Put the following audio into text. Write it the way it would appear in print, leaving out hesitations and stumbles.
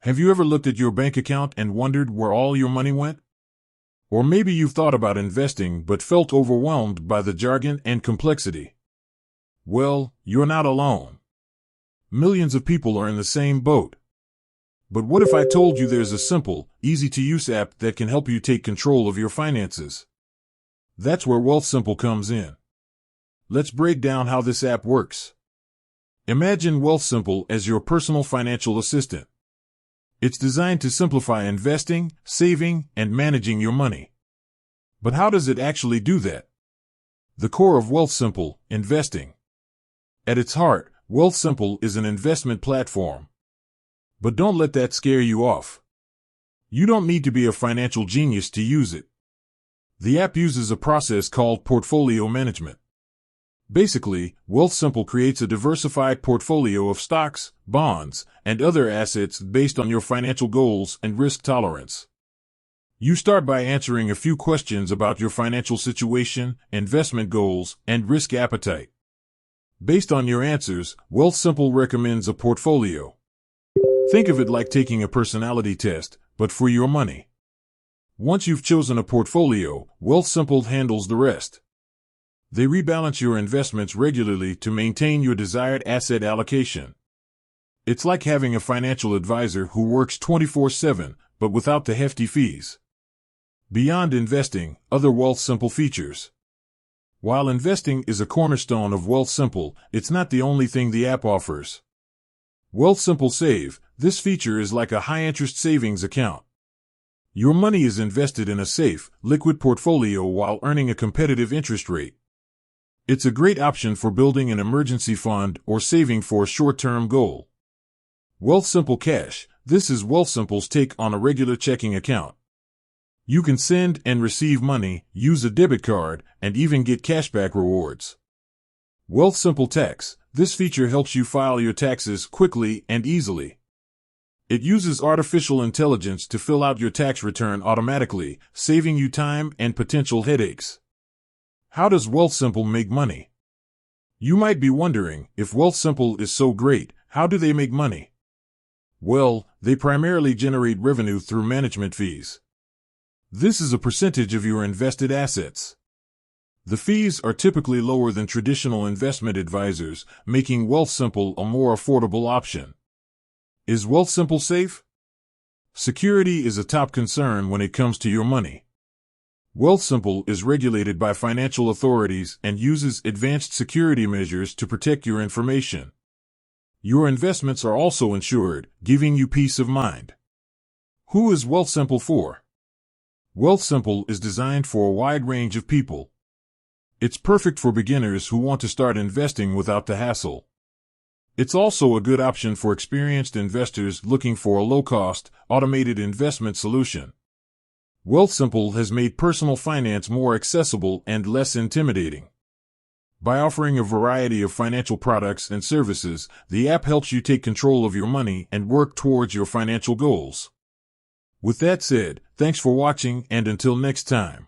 Have you ever looked at your bank account and wondered where all your money went? Or maybe you've thought about investing but felt overwhelmed by the jargon and complexity. Well, you're not alone. Millions of people are in the same boat. But what if I told you there's a simple, easy-to-use app that can help you take control of your finances? That's where Wealthsimple comes in. Let's break down how this app works. Imagine Wealthsimple as your personal financial assistant. It's designed to simplify investing, saving, and managing your money. But how does it actually do that? The core of Wealthsimple, investing. At its heart, Wealthsimple is an investment platform. But don't let that scare you off. You don't need to be a financial genius to use it. The app uses a process called portfolio management. Basically, Wealthsimple creates a diversified portfolio of stocks, bonds, and other assets based on your financial goals and risk tolerance. You start by answering a few questions about your financial situation, investment goals, and risk appetite. Based on your answers, Wealthsimple recommends a portfolio. Think of it like taking a personality test, but for your money. Once you've chosen a portfolio, Wealthsimple handles the rest. They rebalance your investments regularly to maintain your desired asset allocation. It's like having a financial advisor who works 24/7, but without the hefty fees. Beyond investing, other Wealthsimple features. While investing is a cornerstone of Wealthsimple, it's not the only thing the app offers. Wealthsimple Save, this feature is like a high-interest savings account. Your money is invested in a safe, liquid portfolio while earning a competitive interest rate. It's a great option for building an emergency fund or saving for a short-term goal. Wealthsimple Cash, this is Wealthsimple's take on a regular checking account. You can send and receive money, use a debit card, and even get cashback rewards. Wealthsimple Tax, this feature helps you file your taxes quickly and easily. It uses artificial intelligence to fill out your tax return automatically, saving you time and potential headaches. How does Wealthsimple make money? You might be wondering, if Wealthsimple is so great, how do they make money? Well, they primarily generate revenue through management fees. This is a percentage of your invested assets. The fees are typically lower than traditional investment advisors, making Wealthsimple a more affordable option. Is Wealthsimple safe? Security is a top concern when it comes to your money. Wealthsimple is regulated by financial authorities and uses advanced security measures to protect your information. Your investments are also insured, giving you peace of mind. Who is Wealthsimple for? Wealthsimple is designed for a wide range of people. It's perfect for beginners who want to start investing without the hassle. It's also a good option for experienced investors looking for a low-cost, automated investment solution. Wealthsimple has made personal finance more accessible and less intimidating. By offering a variety of financial products and services, the app helps you take control of your money and work towards your financial goals. With that said, thanks for watching, and until next time.